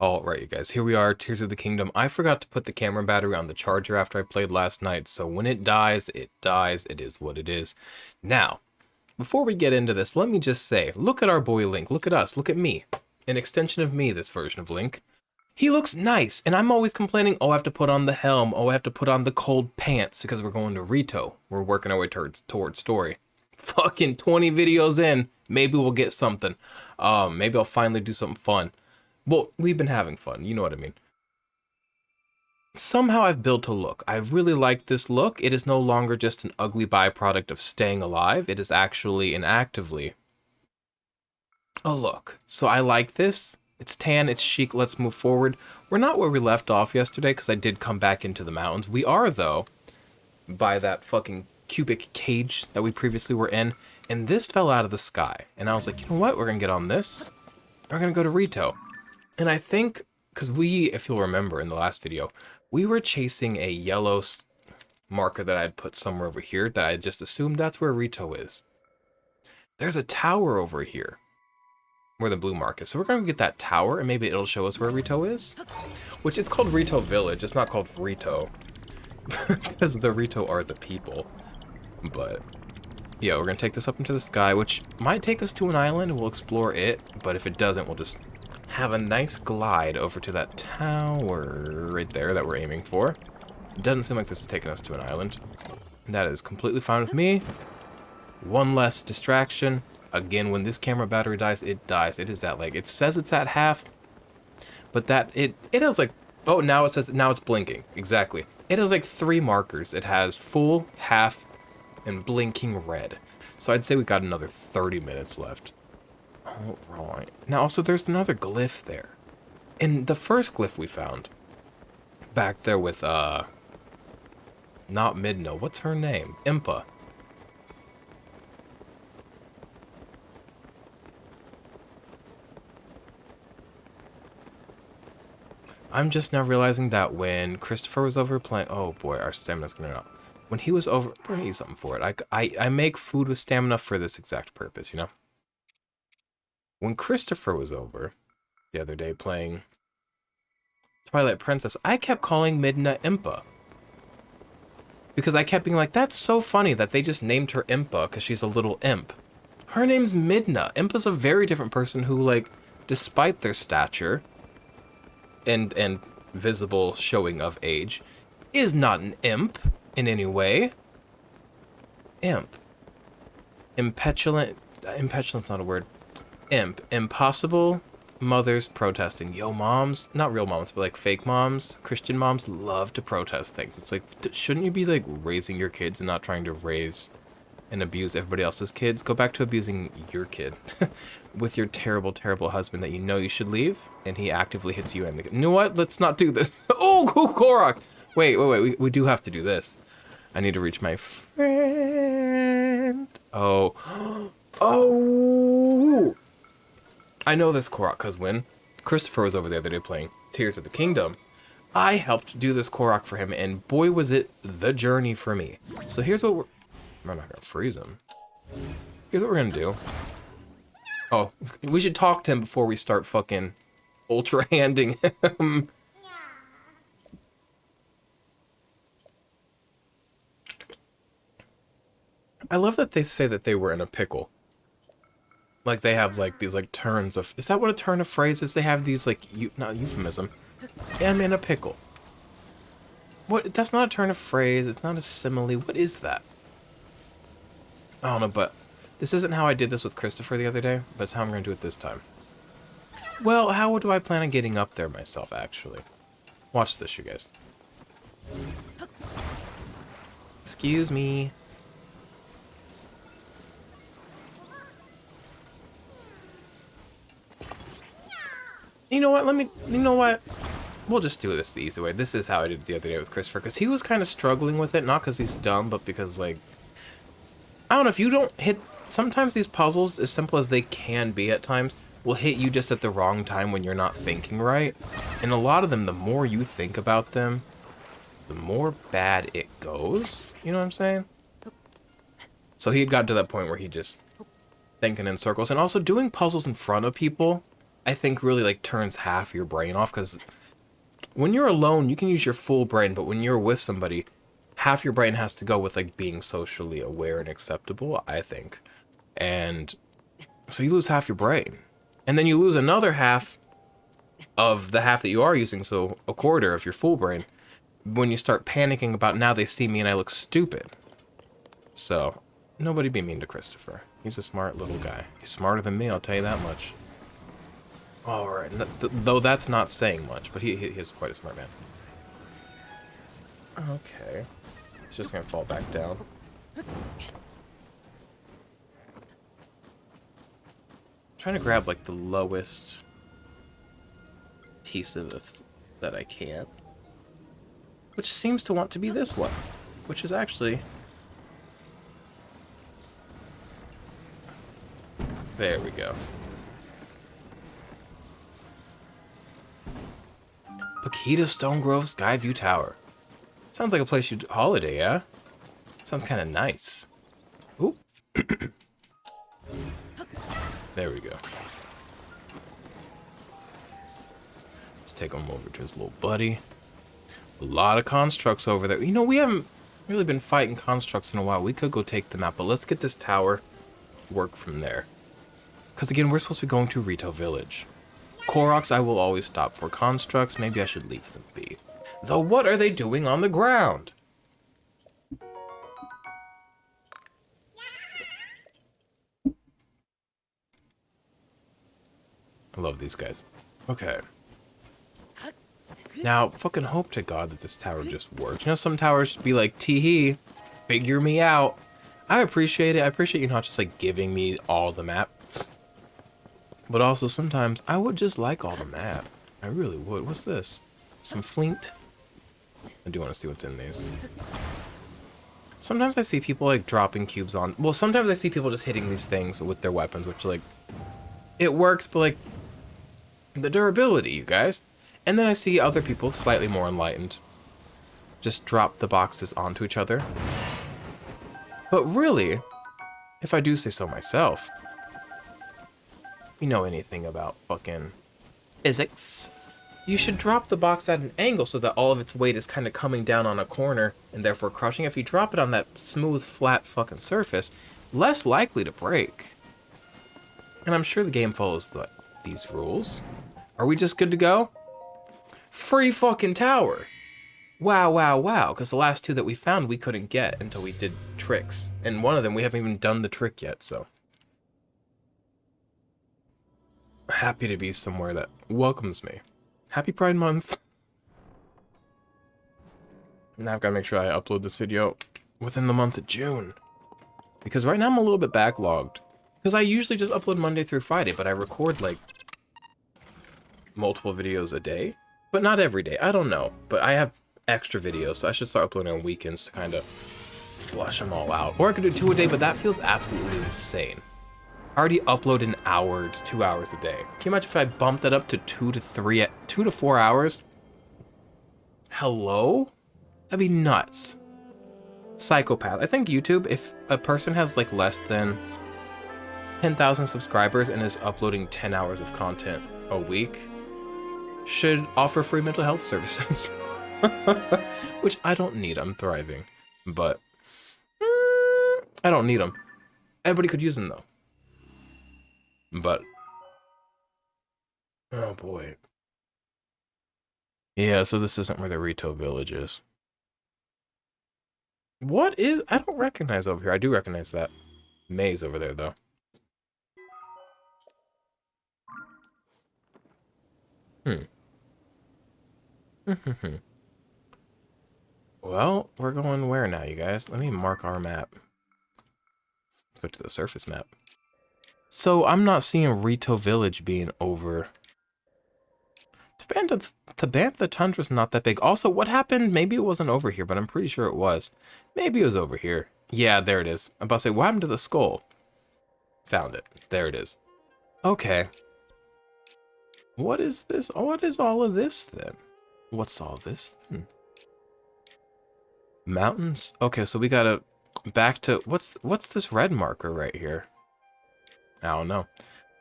Alright, you guys, here we are, Tears of the Kingdom. I forgot to put the camera battery on the charger after I played last night, so when it dies, it dies. It is what it is. Now, before we get into this, let me just say, look at our boy Link. Look at us. Look at me. An extension of me, this version of Link. He looks nice, and I'm always complaining, oh, I have to put on the helm. Oh, I have to put on the cold pants because we're going to Rito. We're working our way towards story. Fucking 20 videos in, maybe we'll get something. Maybe I'll finally do something fun. Well, we've been having fun, you know what I mean. Somehow I've built a look. I really like this look. It is no longer just an ugly byproduct of staying alive. It is actually and actively a look. So I like this. It's tan, it's chic, let's move forward. We're not where we left off yesterday because I did come back into the mountains. We are, though, by that fucking cubic cage that we previously were in. And this fell out of the sky. And I was like, you know what? We're going to get on this. We're going to go to Rito. And I think, because if you'll remember in the last video, we were chasing a yellow marker that I'd put somewhere over here that I just assumed that's where Rito is. There's a tower over here where the blue mark is. So we're going to get that tower and maybe it'll show us where Rito is. Which it's called Rito Village. It's not called Rito. Because the Rito are the people. But yeah, we're going to take this up into the sky, which might take us to an island and we'll explore it. But if it doesn't, we'll just have a nice glide over to that tower right there that we're aiming for. It doesn't seem like this is taking us to an island. And that is completely fine with me. One less distraction. Again, when this camera battery dies, it dies. It is at like, it says it's at half, but that, it has like, oh, now it says, now it's blinking. Exactly. It has like 3 markers. It has full, half, and blinking red. So I'd say we got another 30 minutes left. Alright. Now also there's another glyph there. And the first glyph we found, back there with, not Midno, what's her name? Impa. I'm just now realizing that when Christopher was over playing, oh boy, our stamina's gonna go. When he was over, we're gonna eat something for it. I make food with stamina for this exact purpose, you know? When Christopher was over the other day playing Twilight Princess, I kept calling Midna Impa. Because I kept being like, that's so funny that they just named her Impa because she's a little imp. Her name's Midna. Impa's a very different person who, like, despite their stature and visible showing of age, is not an imp in any way. Imp. Impetulant's not a word. Imp. Impossible mothers protesting. Yo, moms, not real moms, but like fake moms, Christian moms love to protest things. It's like, shouldn't you be like raising your kids and not trying to raise and abuse everybody else's kids? Go back to abusing your kid with your terrible, terrible husband that you know you should leave, and he actively hits you. And you know what? Let's not do this. Oh, Korok! Wait. We do have to do this. I need to reach my friend. Oh. Oh! I know this Korok because when Christopher was over the other day playing Tears of the Kingdom, I helped do this Korok for him, and boy was it the journey for me. So here's what I'm not gonna freeze him. Here's what we're gonna do. Oh, we should talk to him before we start fucking ultra handing him. I love that they say that they were in a pickle. Like they have like these like turns of, is that what a turn of phrase is? They have these like, not euphemism. I'm in a pickle. What? That's not a turn of phrase. It's not a simile. What is that? I don't know, but this isn't how I did this with Christopher the other day, but it's how I'm going to do it this time. Well, how do I plan on getting up there myself, actually? Watch this, you guys. Excuse me. You know what? You know what? We'll just do this the easy way. This is how I did it the other day with Christopher, because he was kind of struggling with it, not because he's dumb, but because, like, I don't know, if you don't hit, sometimes these puzzles, as simple as they can be at times, will hit you just at the wrong time when you're not thinking right. And a lot of them, the more you think about them, the more bad it goes. You know what I'm saying? So he had gotten to that point where he just thinking in circles, and also doing puzzles in front of people I think really like turns half your brain off, because when you're alone, you can use your full brain, but when you're with somebody, half your brain has to go with like being socially aware and acceptable, I think. And so you lose half your brain. And then you lose another half of the half that you are using, so a quarter of your full brain, when you start panicking about now they see me and I look stupid. So, nobody be mean to Christopher. He's a smart little guy. He's smarter than me, I'll tell you that much. Alright, though that's not saying much, but he is quite a smart man. Okay. It's just gonna fall back down. Trying to grab like the lowest piece of this that I can, which seems to want to be this one, which is actually, there we go. Paquita Stone Grove Skyview Tower. Sounds like a place you'd holiday, yeah? Sounds kind of nice. Ooh. There we go. Let's take him over to his little buddy. A lot of constructs over there. You know, we haven't really been fighting constructs in a while. We could go take them out, but let's get this tower, work from there. Because again, we're supposed to be going to Rito Village. Koroks I will always stop for. Constructs, maybe I should leave them be. Though what are they doing on the ground? I love these guys. Okay. Now, fucking hope to God that this tower just works. You know, some towers be like, tee-hee, figure me out. I appreciate it. I appreciate you not just like giving me all the map. But also sometimes I would just like all the map. I really would. What's this? Some flint? I do want to see what's in these. Sometimes I see people like dropping cubes on... Well, sometimes I see people just hitting these things with their weapons, which like... It works, but like... The durability, you guys. And then I see other people, slightly more enlightened, just drop the boxes onto each other. But really, if I do say so myself, you know anything about fucking physics, you should drop the box at an angle so that all of its weight is kind of coming down on a corner and therefore crushing. If you drop it on that smooth, flat fucking surface, less likely to break. And I'm sure the game follows these rules. Are we just good to go? Free fucking tower. Wow, wow, wow. Because the last two that we found we couldn't get until we did tricks. And one of them we haven't even done the trick yet, so. Happy to be somewhere that welcomes me. Happy Pride Month. Now I've got to make sure I upload this video within the month of June. Because right now I'm a little bit backlogged. Because I usually just upload Monday through Friday, but I record like multiple videos a day. But not every day, I don't know. But I have extra videos, so I should start uploading on weekends to kind of flush them all out. Or I could do 2 a day, but that feels absolutely insane. I already upload an hour to 2 hours a day. Can you imagine if I bumped that up to 2 to 4 hours? Hello? That'd be nuts. Psychopath. I think YouTube, if a person has like less than 10,000 subscribers and is uploading 10 hours of content a week, should offer free mental health services. Which I don't need, I'm thriving. But I don't need them. Everybody could use them though. But oh boy. Yeah, so this isn't where the Rito Village is. What is... I don't recognize over here. I do recognize that maze over there though. Well, we're going where now, you guys? Let me mark our map. Let's go to the surface map. So I'm not seeing Rito Village being over. Tabantha Tundra's not that big. Also, what happened? Maybe it wasn't over here, but I'm pretty sure it was. Maybe it was over here. Yeah, there it is. I'm about to say, what happened to the skull? Found it. There it is. Okay. What is this? What is all of this then? What's all this then? Mountains? Okay, so we gotta back to what's this red marker right here? I don't know.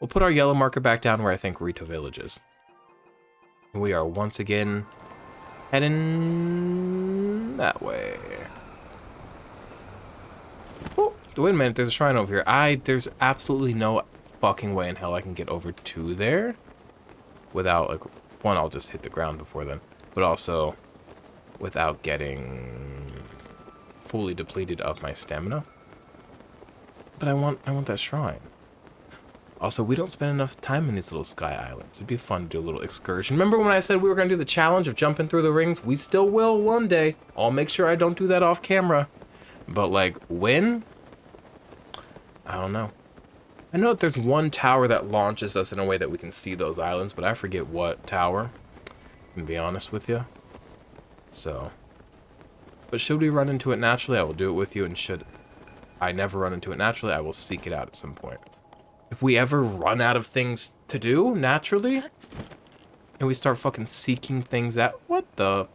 We'll put our yellow marker back down where I think Rito Village is. And we are once again heading that way. Oh, wait a minute, there's a shrine over here. There's absolutely no fucking way in hell I can get over to there without, like, one, I'll just hit the ground before then, but also without getting fully depleted of my stamina. But I want that shrine. Also, we don't spend enough time in these little sky islands. It'd be fun to do a little excursion. Remember when I said we were going to do the challenge of jumping through the rings? We still will one day. I'll make sure I don't do that off camera. But, like, when? I don't know. I know that there's one tower that launches us in a way that we can see those islands, but I forget what tower, to be honest with you. So. But should we run into it naturally, I will do it with you, and should I never run into it naturally, I will seek it out at some point. If we ever run out of things to do, naturally, and we start fucking seeking things out, what the?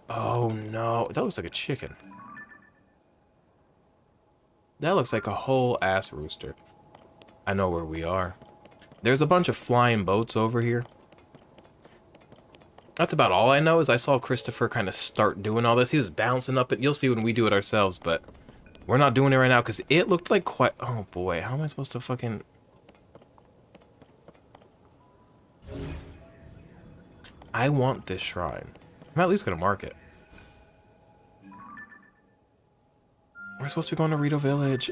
Oh no, that looks like a chicken. That looks like a whole ass rooster. I know where we are. There's a bunch of flying boats over here. That's about all I know is I saw Christopher kind of start doing all this. He was bouncing up it. You'll see when we do it ourselves, but we're not doing it right now because it looked like quite... Oh boy, how am I supposed to fucking... I want this shrine. I'm at least going to mark it. We're supposed to be going to Rito Village.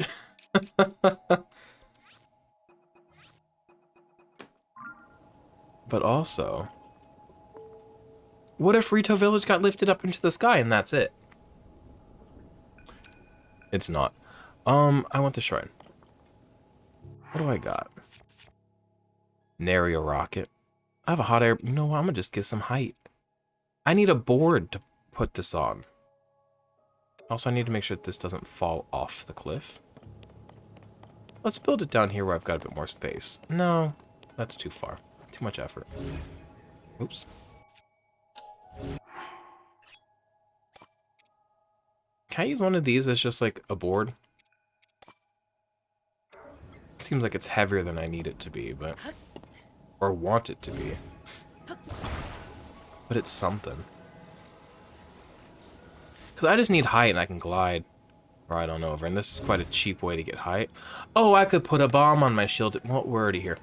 But also... What if Rito Village got lifted up into the sky and that's it? It's not. I want the shrine. What do I got? Nary a rocket. I have a hot air... You know what? I'm gonna just get some height. I need a board to put this on. Also, I need to make sure that this doesn't fall off the cliff. Let's build it down here where I've got a bit more space. No, that's too far. Too much effort. Oops. Can I use one of these as just like a board? Seems like it's heavier than I need it to be, but... Or want it to be. But it's something. Because I just need height and I can glide right on over. And this is quite a cheap way to get height. Oh, I could put a bomb on my shield. Well, we're already here.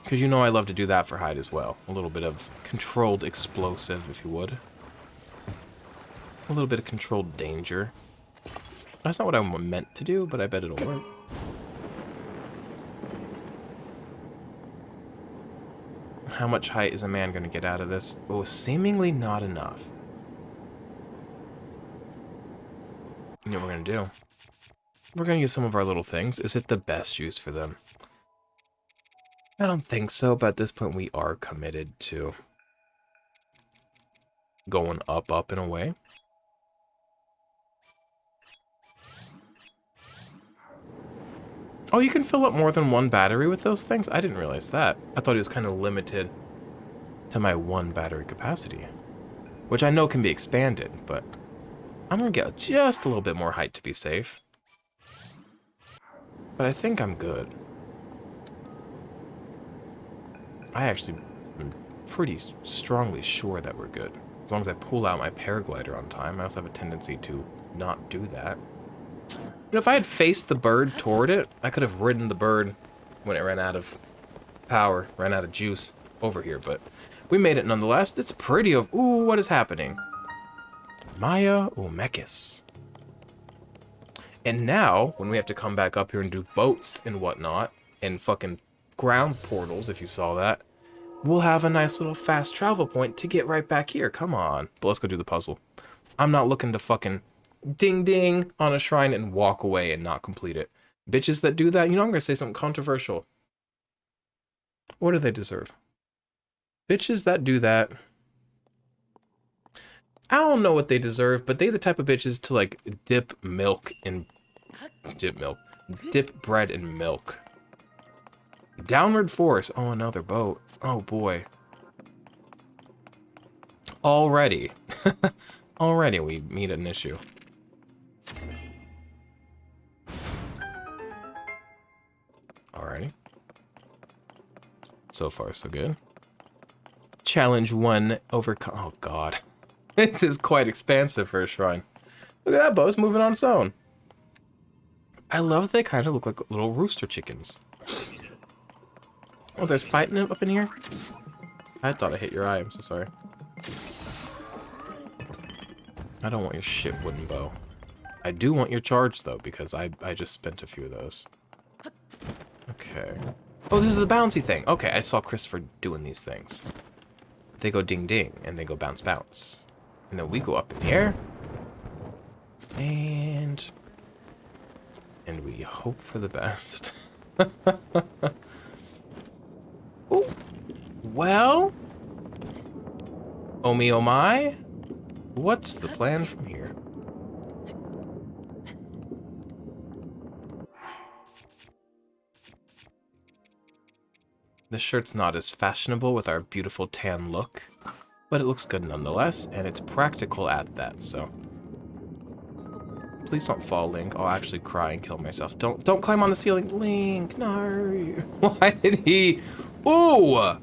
Because you know I love to do that for height as well. A little bit of controlled explosive, if you would. A little bit of controlled danger. That's not what I meant to do, but I bet it'll work. How much height is a man going to get out of this? Oh, seemingly not enough. You know what we're going to do? We're going to use some of our little things. Is it the best use for them? I don't think so, but at this point we are committed to going up in a way. Oh, you can fill up more than one battery with those things? I didn't realize that. I thought it was kind of limited to my one battery capacity. Which I know can be expanded, but I'm going to get just a little bit more height to be safe. But I think I'm good. I actually am pretty strongly sure that we're good. As long as I pull out my paraglider on time. I also have a tendency to not do that. You know, if I had faced the bird toward it, I could have ridden the bird when it ran out of power, ran out of juice over here, but we made it nonetheless. It's pretty of... Ooh, what is happening? Maya Omekis. And now, when we have to come back up here and do boats and whatnot, and fucking ground portals, if you saw that, we'll have a nice little fast travel point to get right back here. Come on. But let's go do the puzzle. I'm not looking to fucking... ding ding on a shrine and walk away and not complete it. Bitches that do that, you know, I'm gonna say something controversial. What do they deserve? Bitches that do that, I don't know what they deserve, but they the type of bitches to like dip bread in milk. Downward force. Oh, another boat. Oh boy. Already. Already we meet an issue. Alrighty. So far, so good. Challenge 1 overcome. Oh, God. This is quite expansive for a shrine. Look at that bow. It's moving on its own. I love that they kind of look like little rooster chickens. Oh, there's fighting up in here? I thought I hit your eye. I'm so sorry. I don't want your shit wooden bow. I do want your charge, though, because I just spent a few of those. Okay. Oh, this is a bouncy thing. Okay, I saw Christopher doing these things. They go ding ding, and they go bounce bounce. And then we go up in the air. And we hope for the best. Ooh. Well, oh me, oh my. What's the plan from here? This shirt's not as fashionable with our beautiful tan look, but it looks good nonetheless, and it's practical at that, so. Please don't fall, Link. I'll actually cry and kill myself. Don't climb on the ceiling. Link, no. Why did he? Ooh!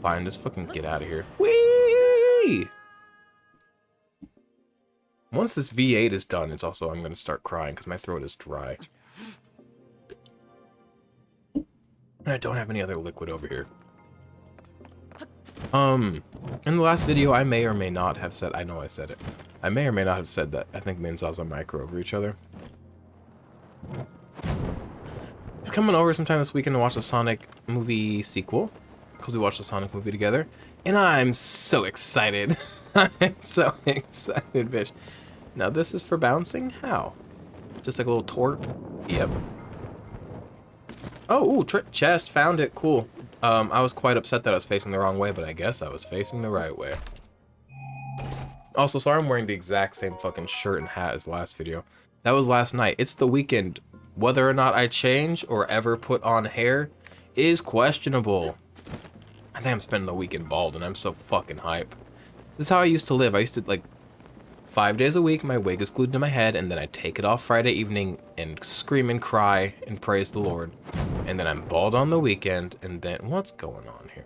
Fine, just fucking get out of here. Whee! Once this V8 is done, it's also, I'm gonna start crying because my throat is dry. And I don't have any other liquid over here. In the last video, I may or may not have said, I know I said it. I may or may not have said that I think Minza's and Mike are over each other. He's coming over sometime this weekend to watch the Sonic movie sequel, because we watched the Sonic movie together, and I'm so excited. I'm so excited, bitch. Now this is for bouncing? How? Just like a little torp? Yep. Oh, ooh, chest, found it, cool. I was quite upset that I was facing the wrong way, but I guess I was facing the right way. Also, sorry I'm wearing the exact same fucking shirt and hat as last video. That was last night. It's the weekend. Whether or not I change or ever put on hair is questionable. I think I'm spending the weekend bald and I'm so fucking hype. This is how I used to live. I used to, like, 5 days a week, my wig is glued to my head, and then I take it off Friday evening and scream and cry and praise the Lord. And then I'm bald on the weekend, and then, what's going on here?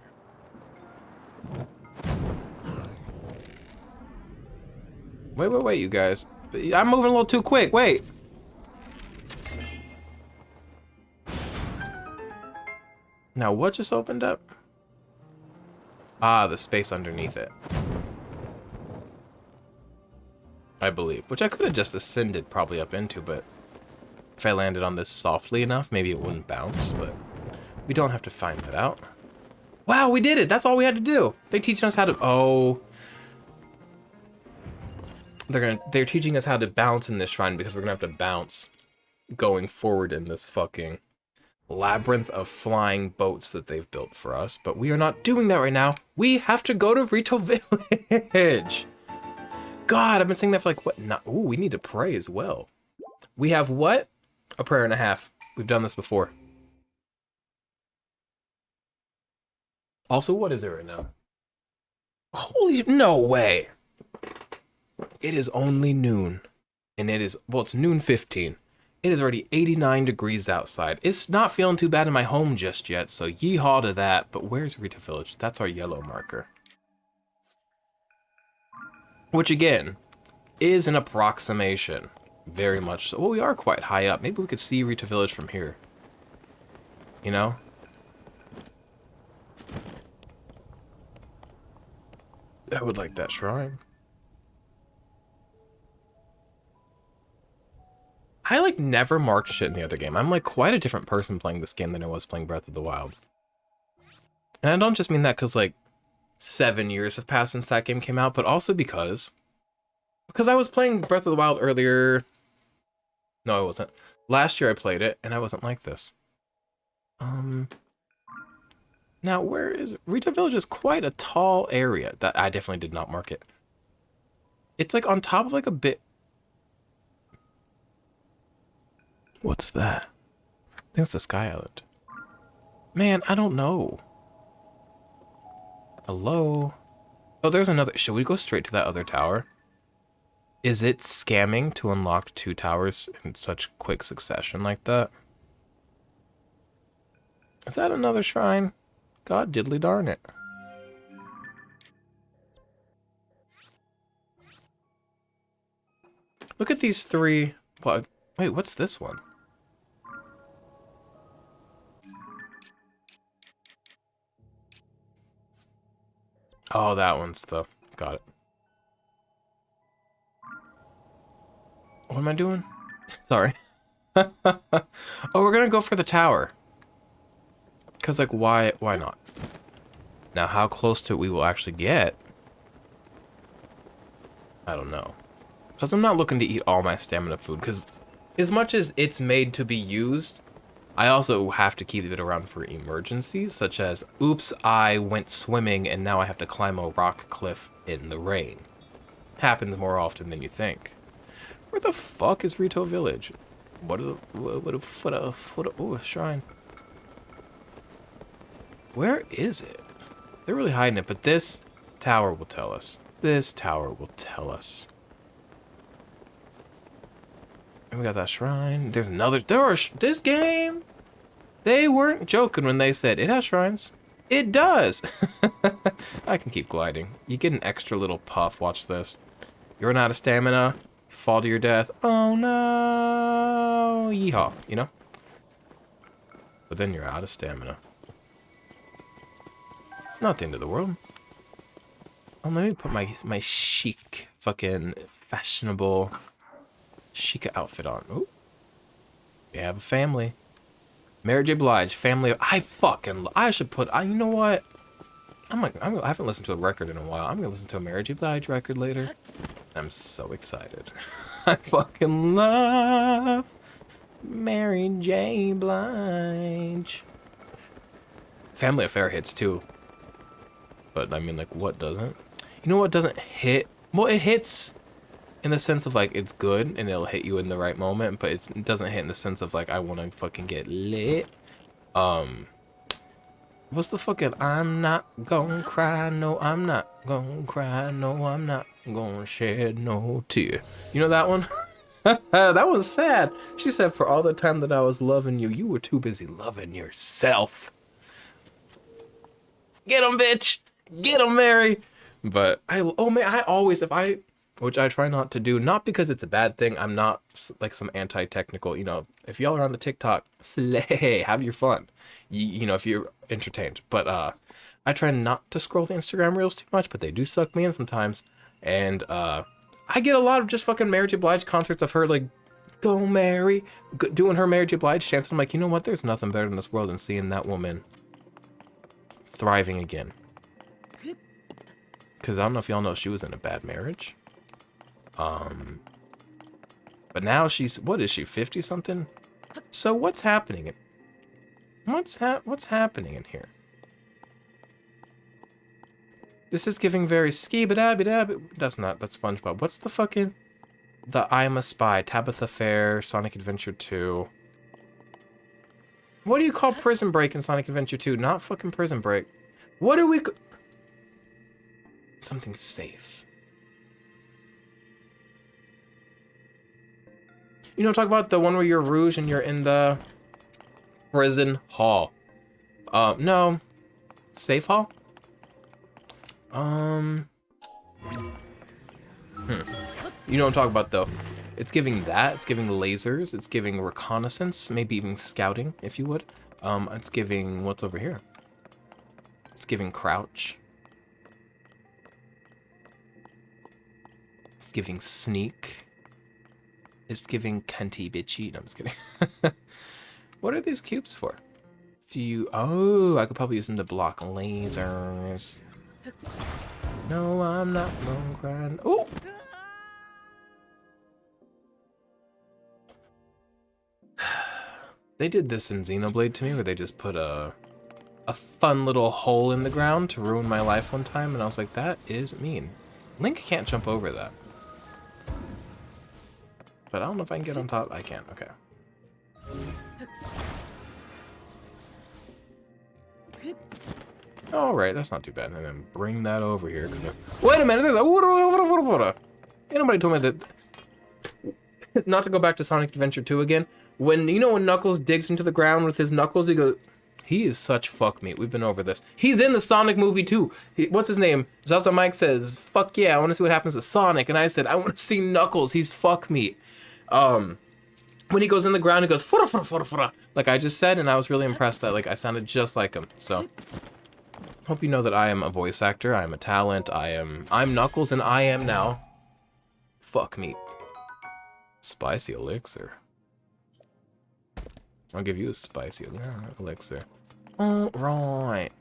Wait, you guys. I'm moving a little too quick, wait. Now, what just opened up? Ah, the space underneath it. I believe, which I could have just ascended probably up into, but if I landed on this softly enough, maybe it wouldn't bounce, but we don't have to find that out. Wow, we did it! That's all we had to do! They're teaching us how to, oh. They're teaching us how to bounce in this shrine because we're gonna have to bounce going forward in this fucking labyrinth of flying boats that they've built for us, but we are not doing that right now. We have to go to Rito Village! God, I've been saying that for like, what? Ooh, we need to pray as well. We have what? A prayer and a half. We've done this before. Also, what is it right now? Holy, no way. It is only noon. And it is, well, it's noon 15. It is already 89 degrees outside. It's not feeling too bad in my home just yet, so yeehaw to that. But where's Rito Village? That's our yellow marker. Which, again, is an approximation. Very much so. Well, we are quite high up. Maybe we could see Rito Village from here. You know? I would like that shrine. I, like, never marked shit in the other game. I'm, like, quite a different person playing this game than I was playing Breath of the Wild. And I don't just mean that because, like, 7 years have passed since that game came out, but also because I was playing Breath of the Wild earlier. No, I wasn't. Last year I played it, and I wasn't like this. Now, where is it? Rito Village is quite a tall area. That I definitely did not mark it. It's, like, on top of, like, a bit. What's that? I think it's the Sky Island. Man, I don't know. Hello? Oh, there's another. Should we go straight to that other tower? Is it scamming to unlock 2 towers in such quick succession like that? Is that another shrine? God diddly darn it. Look at these 3. What? Wait, what's this one? Oh, that one's the... Got it. What am I doing? Sorry. Oh, we're gonna go for the tower. Because, like, why not? Now, how close to it we will actually get, I don't know. Because I'm not looking to eat all my stamina food. Because as much as it's made to be used, I also have to keep it around for emergencies, such as, oops, I went swimming and now I have to climb a rock cliff in the rain. Happens more often than you think. Where the fuck is Rito Village? Oh, a shrine. Where is it? They're really hiding it, but this tower will tell us. This tower will tell us. And we got that shrine. There's another. This game. They weren't joking when they said it has shrines. It does. I can keep gliding. You get an extra little puff. Watch this. You run out of stamina. You fall to your death. Oh no. Yeehaw. You know? But then you're out of stamina. Not the end of the world. Oh, let me put my chic, fucking fashionable chic outfit on. Ooh. We have a family. Mary J. Blige, family. I should put. You know what? I haven't listened to a record in a while. I'm gonna listen to a Mary J. Blige record later. I'm so excited. I fucking love Mary J. Blige. Family Affair hits too. But I mean, like, what doesn't? You know what doesn't hit? Well, it hits in the sense of, like, it's good and it'll hit you in the right moment, but it doesn't hit in the sense of, like, I want to fucking get lit. What's the fucking I'm not gonna cry, no, I'm not gonna cry, no, I'm not gonna shed no tear. You know that one? That was sad. She said, for all the time that I was loving you, you were too busy loving yourself. Get him, bitch! Get him, Mary! But I always, which I try not to do, not because it's a bad thing, I'm not like some anti-technical, you know, if y'all are on the TikTok, slay, have your fun. You know, if you're entertained. But I try not to scroll the Instagram reels too much, but they do suck me in sometimes. And I get a lot of just fucking Mary J. Blige concerts of her, like, go Mary, doing her Mary J. Blige chants. I'm like, you know what, there's nothing better in this world than seeing that woman thriving again. Because I don't know if y'all know, she was in a bad marriage. But now she's, what is she, 50 something? So what's happening? What's happening in here? This is giving very ski-ba-da-ba-da. That's SpongeBob. What's the fucking, the I'm a Spy, Tabitha Fair, Sonic Adventure 2. What do you call Prison Break in Sonic Adventure 2? Not fucking Prison Break. What do we... Something safe. You know, talk about the one where you're Rouge and you're in the prison hall. No. Safe hall? You know what I'm talking about, though. It's giving that. It's giving lasers. It's giving reconnaissance. Maybe even scouting, if you would. It's giving... What's over here? It's giving crouch. It's giving sneak. It's giving cunty bitchy. No, I'm just kidding. What are these cubes for? Do you... Oh, I could probably use them to block lasers. No, I'm not gonna cry. Oh! They did this in Xenoblade to me, where they just put a fun little hole in the ground to ruin my life one time, and I was like, that is mean. Link can't jump over that. But I don't know if I can get on top. I can, okay. All right, that's not too bad. And then bring that over here. Wait a minute, there's a... Ain't nobody told me that... Not to go back to Sonic Adventure 2 again. When, you know when Knuckles digs into the ground with his knuckles, he goes... He is such fuck meat. We've been over this. He's in the Sonic movie too. What's his name? Zaza Mike says, fuck yeah, I want to see what happens to Sonic. And I said, I want to see Knuckles. He's fuck meat. When he goes in the ground, he goes, fura, fura, fura, fura, like I just said, and I was really impressed that like I sounded just like him. So, hope you know that I am a voice actor. I am a talent. I'm Knuckles, and I am now fuck meat. Spicy elixir. I'll give you a spicy elixir. All right.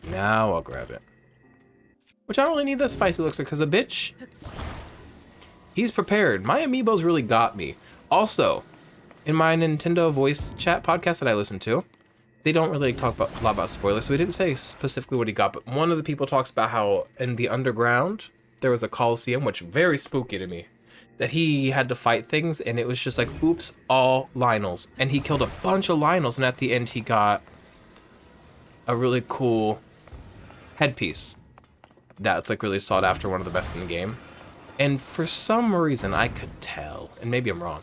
Now I'll grab it. Which I don't really need that spicy elixir because a bitch, he's prepared. My amiibos really got me. Also, in my Nintendo voice chat podcast that I listen to, they don't really talk a lot about spoilers, so he didn't say specifically what he got, but one of the people talks about how in the underground, there was a Coliseum, which very spooky to me, that he had to fight things, and it was just like, oops, all Lionels. And he killed a bunch of Lionels, and at the end he got a really cool headpiece that's like really sought after, one of the best in the game. And for some reason, I could tell, and maybe I'm wrong,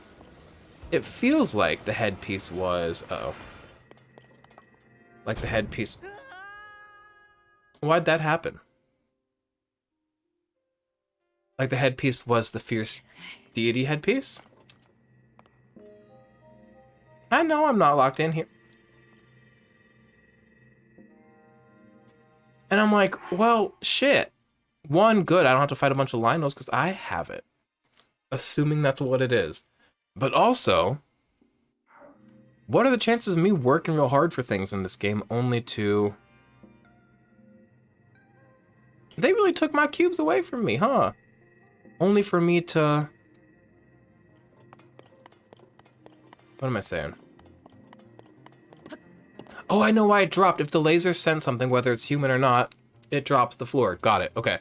it feels like the headpiece was, like the headpiece, why'd that happen? Like the headpiece was the fierce deity headpiece? I know I'm not locked in here. And I'm like, well, shit. One, good, I don't have to fight a bunch of Lionels because I have it. Assuming that's what it is. But also, what are the chances of me working real hard for things in this game only to... They really took my cubes away from me, huh? Only for me to... What am I saying? Oh, I know why it dropped. If the laser sends something, whether it's human or not, it drops the floor. Got it. Okay.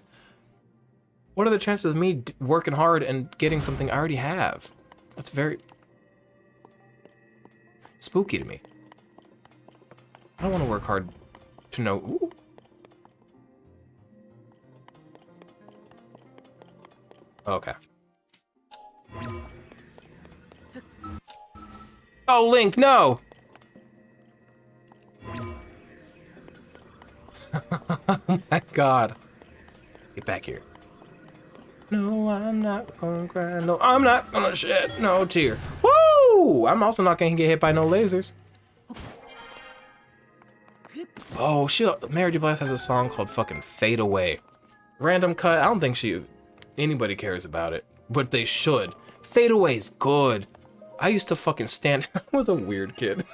What are the chances of me working hard and getting something I already have? That's very... spooky to me. I don't want to work hard to know... Ooh. Okay. Oh, Link, no! Oh my god. Get back here. No, I'm not gonna cry. No, I'm not gonna shed no tear. Woo! I'm also not gonna get hit by no lasers. Oh, shit. Mary J. Blige has a song called fucking Fade Away. Random cut. I don't think anybody cares about it, but they should. Fade Away's good. I used to fucking stand... I was a weird kid.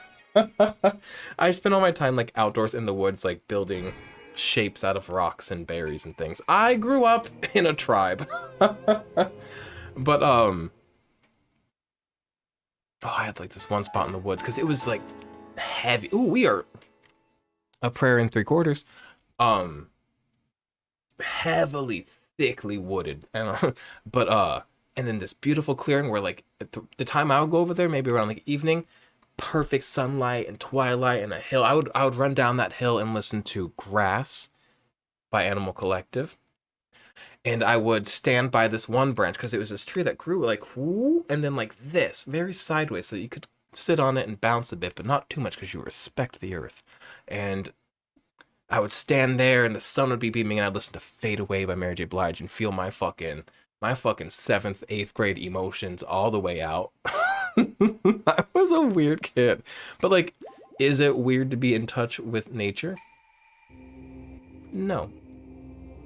I spent all my time like outdoors in the woods, like building shapes out of rocks and berries and things. I grew up in a tribe. But oh, I had like this one spot in the woods because it was like heavy. Ooh, we are a prayer in 3/4. Heavily, thickly wooded, and and then this beautiful clearing where like the time I would go over there, maybe around like evening, perfect sunlight and twilight and a hill. I would run down that hill and listen to Grass by Animal Collective. And I would stand by this one branch because it was this tree that grew like whoo, and then like this, very sideways, so you could sit on it and bounce a bit, but not too much because you respect the earth. And I would stand there and the sun would be beaming and I'd listen to Fade Away by Mary J. Blige and feel my fucking 7th, 8th grade emotions all the way out. I was a weird kid. But like, is it weird to be in touch with nature? No.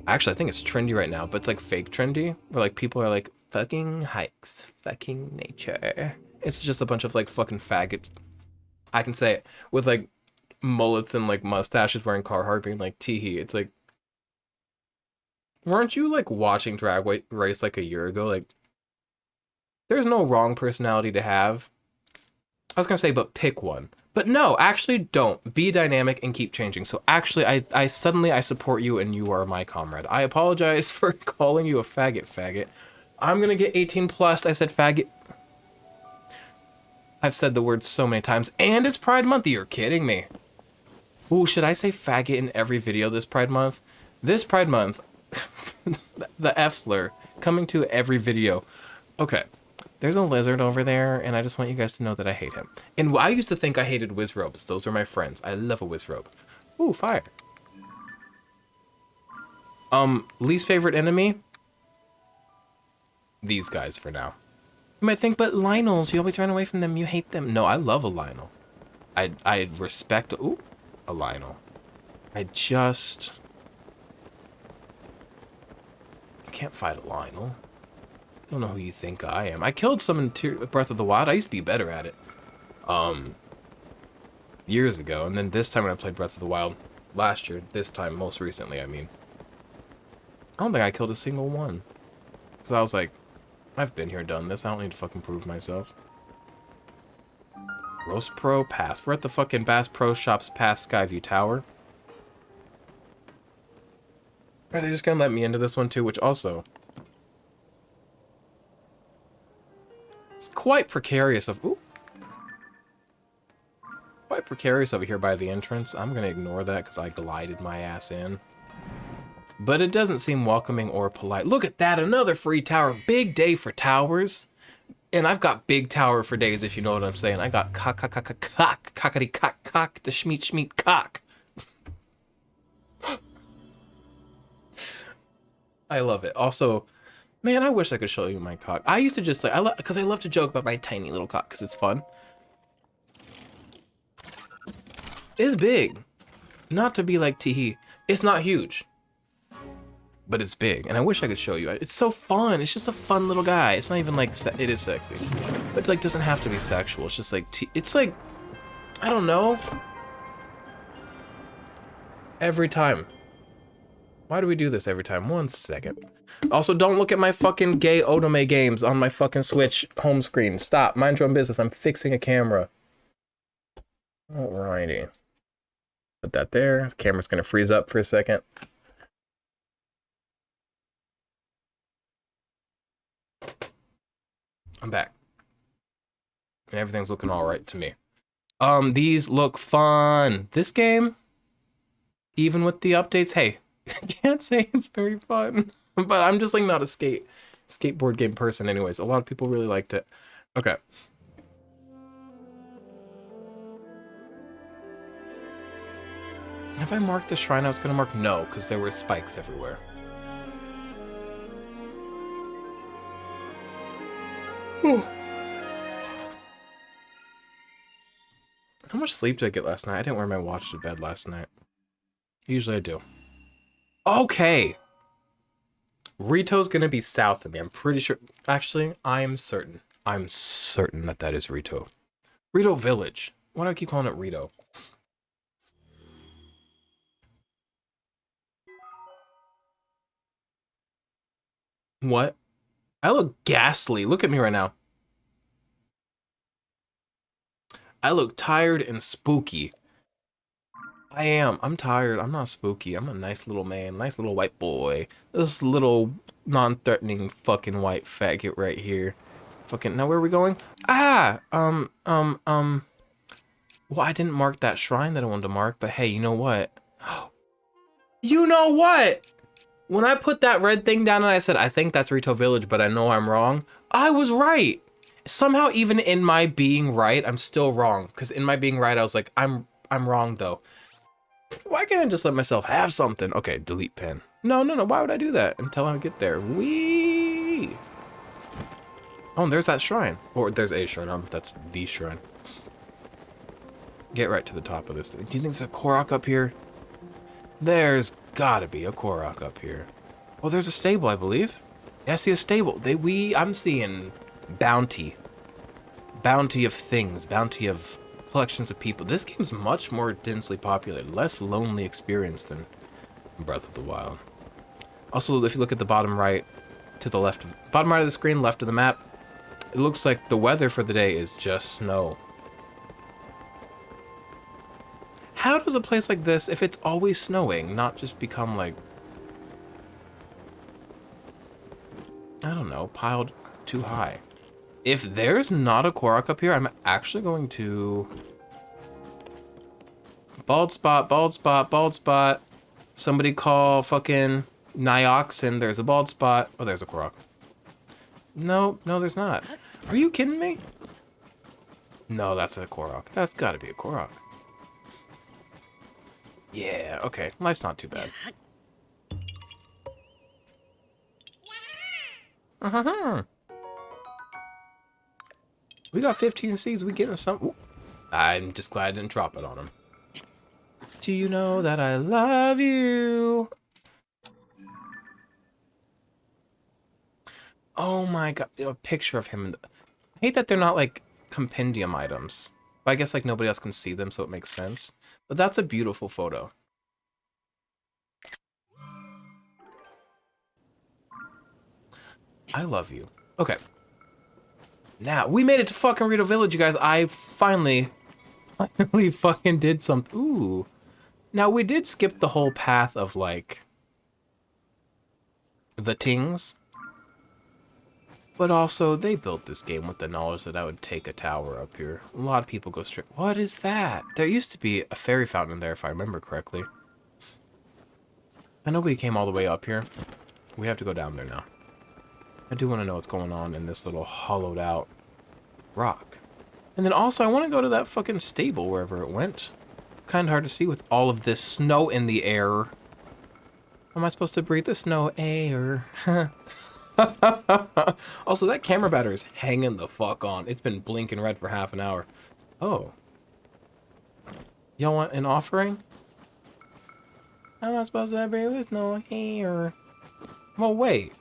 Actually, I think it's trendy right now, but it's like fake trendy, where like people are like, fucking hikes, fucking nature. It's just a bunch of like fucking faggots. I can say it, with like mullets and like mustaches wearing Carhartt being like, teehee. It's like, weren't you like watching Drag Race like a year ago? Like, there's no wrong personality to have. I was gonna say, but pick one. But no, actually don't. Be dynamic and keep changing. So actually, I suddenly support you and you are my comrade. I apologize for calling you a faggot. I'm gonna get 18 plus. I said faggot. I've said the word so many times, and it's Pride Month. You're kidding me. Ooh, should I say faggot in every video this Pride Month? This Pride Month, the F slur coming to every video. Okay, there's a lizard over there, and I just want you guys to know that I hate him. And I used to think I hated Wizrobes. Those are my friends. I love a Wizrobe. Ooh, fire. Least favorite enemy? These guys for now. You might think, but Lionels, you always run away from them. You hate them. No, I love a Lionel. I respect, ooh, a Lionel. I can't fight a Lionel. Don't know who you think I am. I killed some in Breath of the Wild. I used to be better at it. Years ago. And then this time when I played Breath of the Wild, last year, this time, most recently, I mean. I don't think I killed a single one. Because I was like, I've been here, done this. I don't need to fucking prove myself. Roast Pro Pass. We're at the fucking Bass Pro Shops past Skyview Tower. Are they just gonna let me into this one too? Which also... it's quite precarious of... ooh. Quite precarious over here by the entrance. I'm gonna ignore that because I glided my ass in. But it doesn't seem welcoming or polite. Look at that, another free tower. Big day for towers. And I've got big tower for days, if you know what I'm saying. I got cock, cockity cock, the schmeat cock. I love it. Also, man, I wish I could show you my cock. I used to just like, because I love to joke about my tiny little cock, because it's fun. It's big. Not to be like teehee. It's not huge. But it's big, and I wish I could show you. It's so fun. It's just a fun little guy. It's not even like it is sexy, but it like doesn't have to be sexual. It's just like it's like, I don't know. Every time. Why do we do this every time? 1 second. Also, don't look at my fucking gay Otome games on my fucking Switch home screen. Stop. Mind your own business. I'm fixing a camera. Alrighty. Put that there. The camera's gonna freeze up for a second. I'm back. And everything's looking all right to me. These look fun. This game, even with the updates, hey, I can't say it's very fun. But I'm just like not a skateboard game person anyways. A lot of people really liked it. Okay. Have I marked the shrine I was gonna mark? No, because there were spikes everywhere. How much sleep did I get last night? I didn't wear my watch to bed last night. Usually I do. Okay. Rito's gonna be south of me. I'm pretty sure. Actually, I'm certain. I'm certain that that is Rito. Rito Village. Why do I keep calling it Rito? What? I look ghastly. Look at me right now. I look tired and spooky. I am. I'm tired. I'm not spooky. I'm a nice little man. Nice little white boy. This little non-threatening fucking white faggot right here. Fucking, now where are we going? Ah! Well, I didn't mark that shrine that I wanted to mark, but hey, you know what? You know what? When I put that red thing down and I said, I think that's Rito Village, but I know I'm wrong, I was right. Somehow, even in my being right, I'm still wrong. Because in my being right, I was like, I'm wrong, though. Why can't I just let myself have something? Okay, delete pen. No. Why would I do that until I get there? Whee! Oh, and there's that shrine. Or there's a shrine. I don't know if that's the shrine. Get right to the top of this thing. Do you think there's a Korok up here? There's gotta be a Korok up here. Oh, there's a stable, I believe. Yeah, I see a stable. I'm seeing bounty. Bounty of things. Bounty of collections of people. This game's much more densely populated. Less lonely experience than Breath of the Wild. Also, if you look at the bottom right, to the left, bottom right of the screen, left of the map, it looks like the weather for the day is just snow. How does a place like this, if it's always snowing, not just become like, I don't know, piled too high? If there's not a Korok up here, I'm actually going to Bald spot, bald spot, bald spot. Somebody call fucking Nioxin. There's a bald spot. Oh, there's a Korok. No, no, there's not. Are you kidding me? No, that's a Korok. That's gotta be a Korok. Yeah, okay. Life's not too bad. Uh-huh. We got 15 seeds. We getting some. Ooh. I'm just glad I didn't drop it on him. Do you know that I love you? Oh my god. A picture of him. I hate that they're not like compendium items. But I guess like nobody else can see them, so it makes sense. But that's a beautiful photo. I love you. Okay. Now, we made it to fucking Rito Village, you guys. I finally fucking did something. Ooh. Now, we did skip the whole path of, like, the tings. But also, they built this game with the knowledge that I would take a tower up here. A lot of people go straight. What is that? There used to be a fairy fountain in there, if I remember correctly. I know we came all the way up here. We have to go down there now. I do want to know what's going on in this little hollowed out rock. And then also, I want to go to that fucking stable wherever it went. Kind of hard to see with all of this snow in the air. How am I supposed to breathe the snow air? Also, that camera battery is hanging the fuck on. It's been blinking red for half an hour. Oh. Y'all want an offering? How am I supposed to breathe with no air? Well, wait.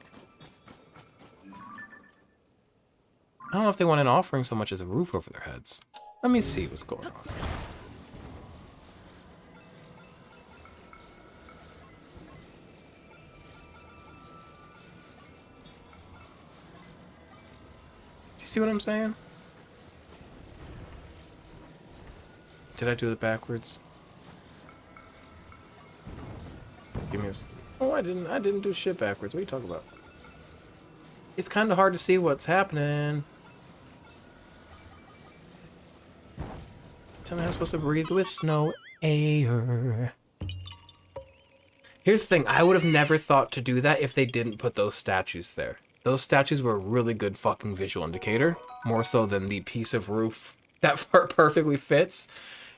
I don't know if they want an offering so much as a roof over their heads. Let me see what's going on. Do you see what I'm saying? Did I do it backwards? Give me a... Oh, I didn't do shit backwards. What are you talking about? It's kind of hard to see what's happening. Tell me I'm supposed to breathe with snow air. Here's the thing. I would have never thought to do that if they didn't put those statues there. Those statues were a really good fucking visual indicator. More so than the piece of roof that perfectly fits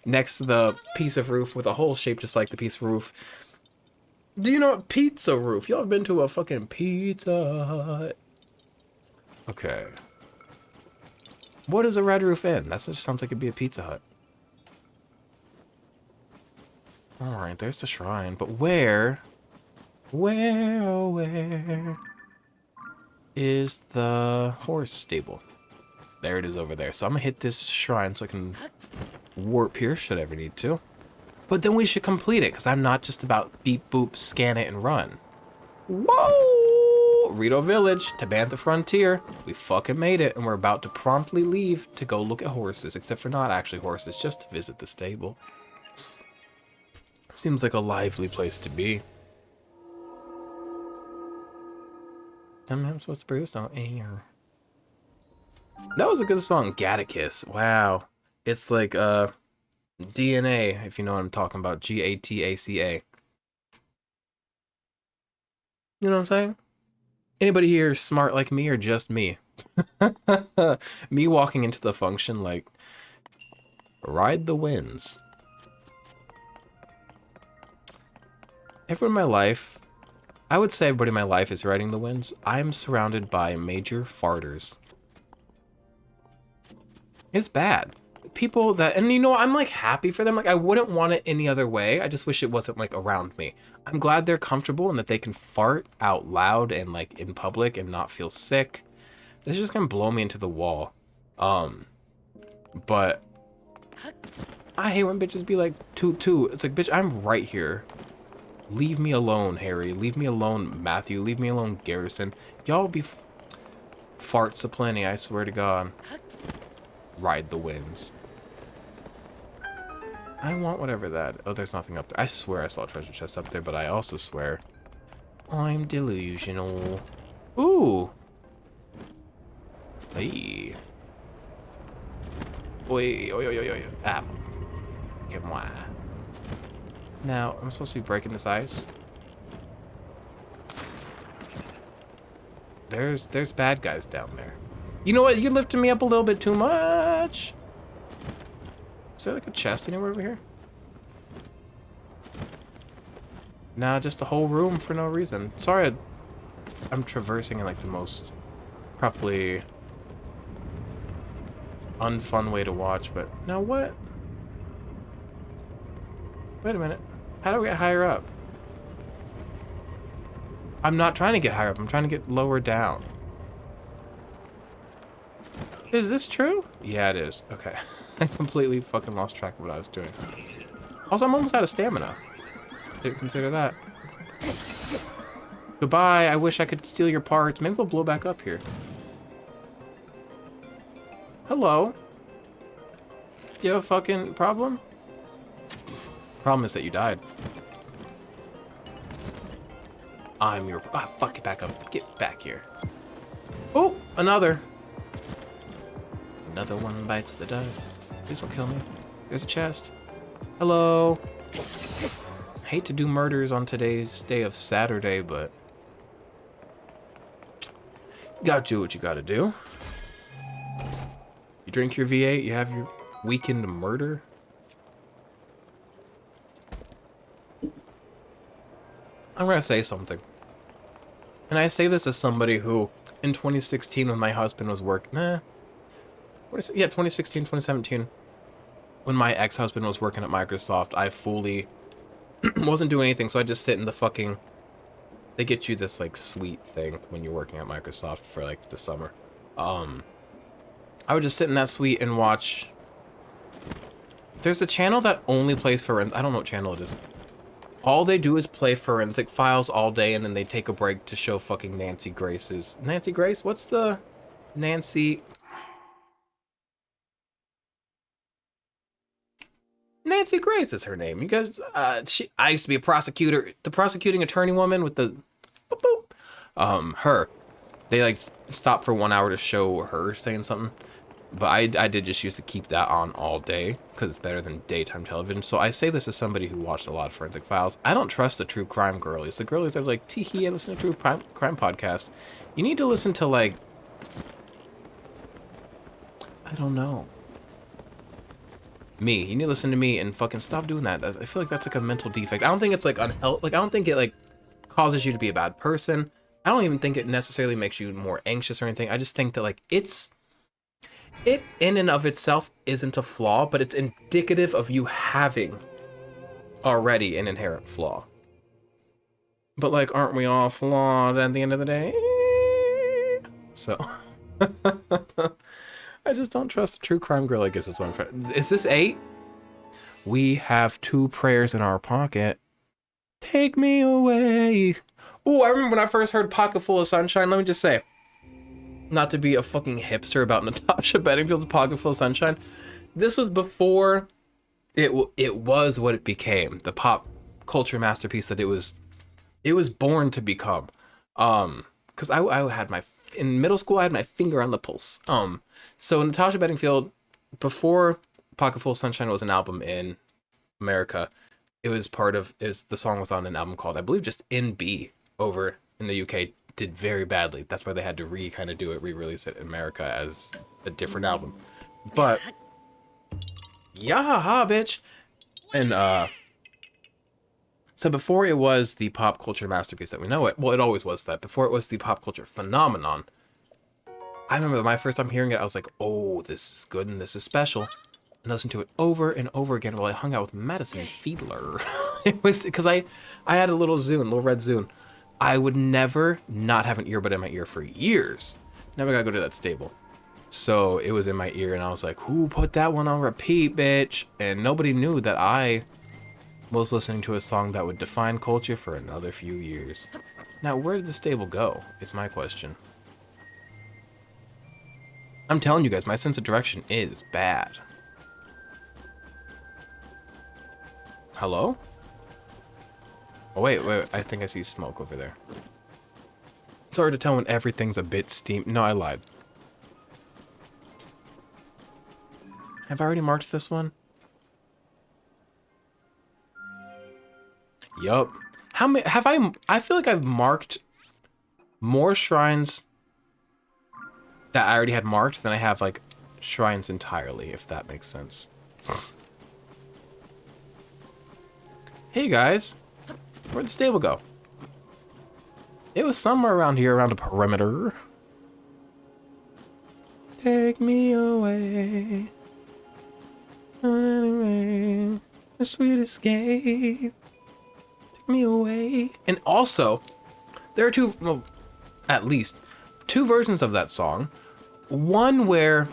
next to the piece of roof with a hole shaped just like the piece of roof. Do you know what pizza roof? Y'all have been to a fucking Pizza Hut. Okay. What is a red roof in? That just sounds like it'd be a Pizza Hut. Alright, there's the shrine. But where is the horse stable? There it is over there. So I'm gonna hit this shrine so I can warp here should I ever need to. But then we should complete it, because I'm not just about beep boop, scan it, and run. Whoa! Rito Village, to Bantha Frontier. We fucking made it, and we're about to promptly leave to go look at horses, except for not actually horses, just to visit the stable. Seems like a lively place to be. I'm supposed to breathe no air. That was a good song, Gattakus. Wow. It's like DNA, if you know what I'm talking about. G-A-T-A-C-A. You know what I'm saying? Anybody here smart like me or just me? Me walking into the function like, ride the winds. Everyone in my life, I would say everybody in my life is riding the winds. I'm surrounded by major farters. It's bad. People that, and you know, I'm like happy for them. Like I wouldn't want it any other way. I just wish it wasn't like around me. I'm glad they're comfortable and that they can fart out loud and like in public and not feel sick. This is just gonna blow me into the wall. But I hate when bitches be like toot toot. It's like, bitch, I'm right here. Leave me alone, Harry. Leave me alone, Matthew. Leave me alone, Garrison. Y'all be farts aplenty, I swear to God. Ride the winds. I want whatever that... Oh, there's nothing up there. I swear I saw a treasure chest up there, but I also swear I'm delusional. Ooh. Hey. Oi, oi, oi, oi, oi. Ah. Que moi. Now, I'm supposed to be breaking this ice. There's bad guys down there. You know what? You're lifting me up a little bit too much. Is there like a chest anywhere over here? Nah, just a whole room for no reason. Sorry, I'm traversing in like the most probably unfun way to watch, but now what? Wait a minute. How do we get higher up? I'm not trying to get higher up. I'm trying to get lower down. Is this true? Yeah, it is. Okay. I completely fucking lost track of what I was doing. Also, I'm almost out of stamina. Didn't consider that. Goodbye. I wish I could steal your parts. Maybe they'll blow back up here. Hello. You have a fucking problem? Problem is that you died. I'm your... Ah, fuck, get back up. Get back here. Oh, another. Another one bites the dust. Please don't kill me. There's a chest. Hello. I hate to do murders on today's day of Saturday, but... you gotta do what you gotta do. You drink your V8, you have your weekend murder. I'm gonna say something. And I say this as somebody who, in 2016 when my husband was working, 2016, 2017, when my ex-husband was working at Microsoft, I fully wasn't doing anything, so I just sit in the fucking, they get you this like suite thing when you're working at Microsoft for like the summer. I would just sit in that suite and watch. There's a channel that only plays forensic, I don't know what channel it is. All they do is play forensic files all day, and then they take a break to show fucking Nancy Grace's... Nancy Grace? What's the... Nancy Grace is her name. You guys... I used to be a prosecutor. The prosecuting attorney woman with the... Boop, boop. Her. They, like, stop for 1 hour to show her saying something. But I did just used to keep that on all day because it's better than daytime television. So I say this as somebody who watched a lot of forensic files. I don't trust the true crime girlies. The girlies that are like, tee-hee, I listen to true crime podcasts. You need to listen to, like, I don't know. Me. You need to listen to me and fucking stop doing that. I feel like that's like a mental defect. I don't think it's like unhealthy. Like, I don't think it like causes you to be a bad person. I don't even think it necessarily makes you more anxious or anything. I just think that like it in and of itself isn't a flaw, but it's indicative of you having already an inherent flaw. But like, aren't we all flawed at the end of the day? So, I just don't trust the true crime girl. I guess that's what I'm trying. Is this 8? We have 2 prayers in our pocket. Take me away. Oh, I remember when I first heard Pocket Full of Sunshine. Let me just say, not to be a fucking hipster about Natasha Bedingfield's Pocket Full of Sunshine, this was before it was what it became, the pop culture masterpiece that it was born to become. Because I had in middle school I had my finger on the pulse. So Natasha Bedingfield, before Pocket Full of Sunshine was an album in America, the song was on an album called, I believe, just In B over in the UK. Did very badly. That's why they had to re-release it in America as a different album. But Siaha, bitch. And so before it was the pop culture masterpiece that we know it, well, it always was that. Before it was the pop culture phenomenon, I remember my first time hearing it, I was like, oh, this is good and this is special. And I listened to it over and over again while I hung out with Madison Fiedler. It was because I had a little red Zune. I would never not have an earbud in my ear for years. Never gotta go to that stable. So it was in my ear and I was like, who put that one on repeat, bitch? And nobody knew that I was listening to a song that would define culture for another few years. Now, where did the stable go, is my question. I'm telling you guys, my sense of direction is bad. Hello? Oh, wait, I think I see smoke over there. It's hard to tell when everything's a bit steamed. No, I lied. Have I already marked this one? Yup. How many have I feel like I've marked more shrines that I already had marked than I have like shrines entirely, if that makes sense. Hey guys, where'd the stable go? It was somewhere around here, around the perimeter. Take me away, away, a sweet escape. Take me away. And also, there are two, well, at least two versions of that song. One where,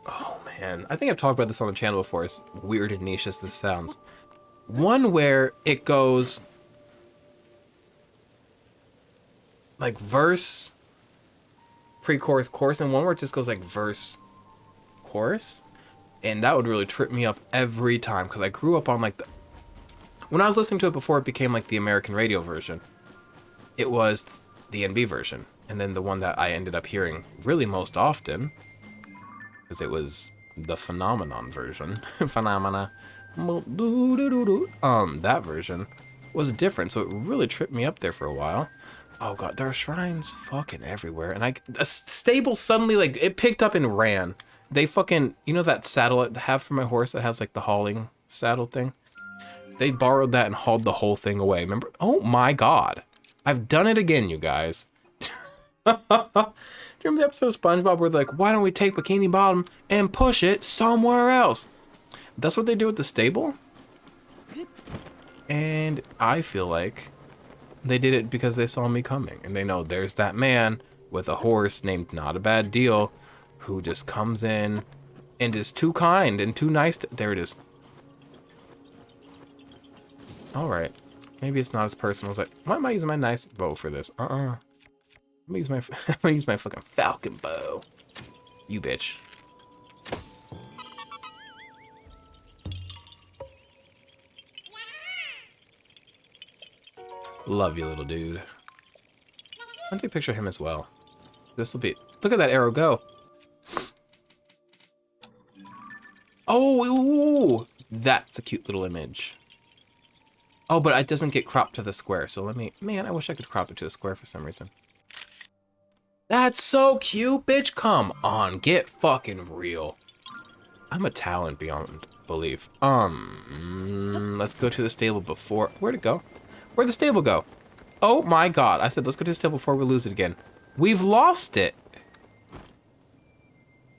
oh man, I think I've talked about this on the channel before, as weird and niche as this sounds. One where it goes like verse, pre-chorus, chorus, and one where it just goes like verse, chorus. And that would really trip me up every time, because I grew up on like when I was listening to it before it became like the American radio version, it was the NB version. And then the one that I ended up hearing really most often, because it was the Phenomenon version, Phenomena, that version was different. So it really tripped me up there for a while. Oh god, there are shrines fucking everywhere. And a stable suddenly, like, it picked up and ran. They fucking, you know that saddle I have for my horse that has like the hauling saddle thing? They borrowed that and hauled the whole thing away. Remember? Oh my god. I've done it again, you guys. Do you remember the episode of SpongeBob where they're like, why don't we take Bikini Bottom and push it somewhere else? That's what they do at the stable. And I feel like they did it because they saw me coming. And they know there's that man with a horse named Not a Bad Deal who just comes in and is too kind and too nice to... There it is. Alright. Maybe it's not as personal as like, why am I using my nice bow for this? I'm gonna use my fucking falcon bow. You bitch. Love you, little dude. Why don't you picture him as well? This will be... Look at that arrow go. Oh, ooh, that's a cute little image. Oh, but it doesn't get cropped to the square. So let me... Man, I wish I could crop it to a square for some reason. That's so cute, bitch. Come on, get fucking real. I'm a talent beyond belief. Let's go to the stable before... Where'd it go? Where'd the stable go? Oh my god. I said let's go to the stable before we lose it again. We've lost it.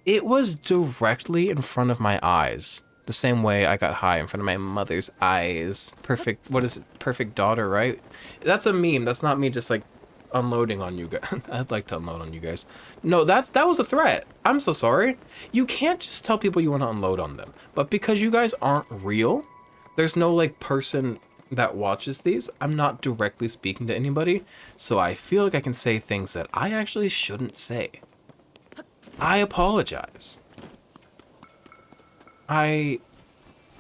It was directly in front of my eyes. The same way I got high in front of my mother's eyes. Perfect, what is it? Perfect daughter, right? That's a meme. That's not me just like unloading on you guys. I'd like to unload on you guys. No, that was a threat. I'm so sorry. You can't just tell people you want to unload on them. But because you guys aren't real, there's no like person that watches these. I'm not directly speaking to anybody. So I feel like I can say things that I actually shouldn't say. I apologize. I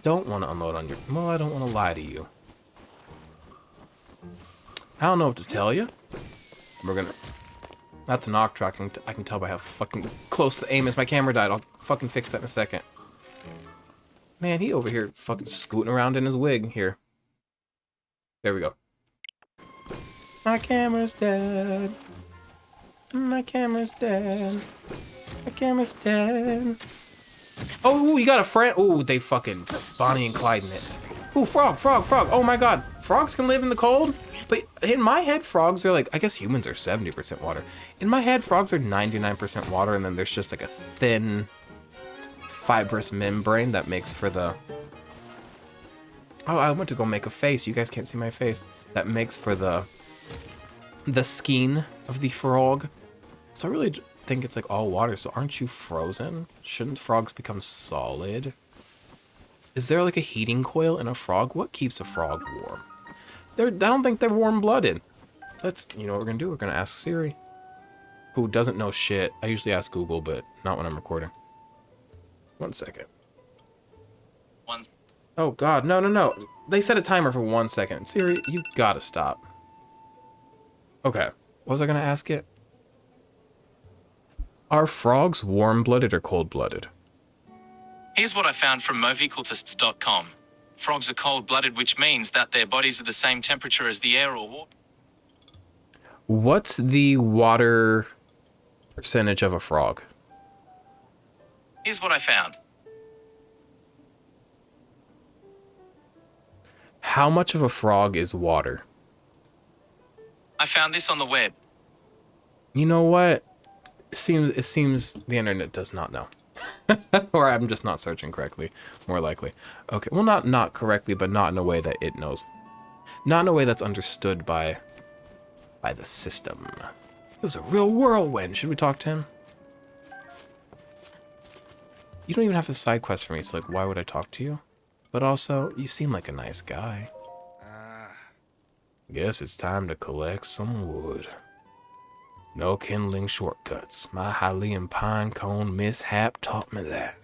don't want to unload on you. Well, I don't want to lie to you. I don't know what to tell you. We're gonna... That's an octrot. I can tell by how fucking close the aim is. My camera died. I'll fucking fix that in a second. Man, he over here fucking scooting around in his wig. Here. There we go. My camera's dead. My camera's dead. My camera's dead. Oh, you got a friend. Oh, they fucking Bonnie and Clyde in it. Ooh, frog. Oh my god. Frogs can live in the cold? But in my head, frogs are like, I guess humans are 70% water. In my head, frogs are 99% water, and then there's just like a thin, fibrous membrane that makes for the... Oh, I went to go make a face. You guys can't see my face. That makes for the skin of the frog. So I really think it's like all water. So aren't you frozen? Shouldn't frogs become solid? Is there like a heating coil in a frog? What keeps a frog warm? I don't think they're warm-blooded. You know what we're gonna do? We're gonna ask Siri, who doesn't know shit. I usually ask Google, but not when I'm recording. 1 second. Oh god, no. They set a timer for 1 second. Siri, you've gotta stop. Okay, what was I gonna ask it? Are frogs warm-blooded or cold-blooded? Here's what I found from moviecultists.com. Frogs are cold-blooded, which means that their bodies are the same temperature as the air or water. What's the water percentage of a frog? Here's what I found. How much of a frog is water? I found this on the web. You know what? It seems the internet does not know. Or I'm just not searching correctly, more likely. Okay, well, not correctly, but not in a way that it knows. Not in a way that's understood by the system. It was a real whirlwind. Should we talk to him? You don't even have a side quest for me, so like, why would I talk to you? But also, you seem like a nice guy. Guess it's time to collect some wood. No kindling shortcuts. My Hylian pine cone mishap taught me that.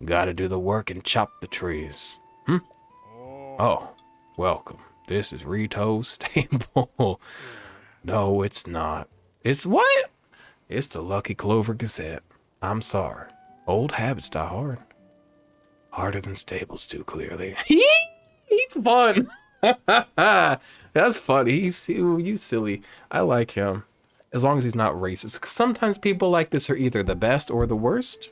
Gotta do the work and chop the trees. Oh, welcome. This is Rito's stable. No, it's not. It's what? It's the Lucky Clover Gazette. I'm sorry. Old habits die hard. Harder than stables do, clearly. He's fun. That's funny. You silly. I like him. As long as he's not racist. 'Cause sometimes people like this are either the best or the worst.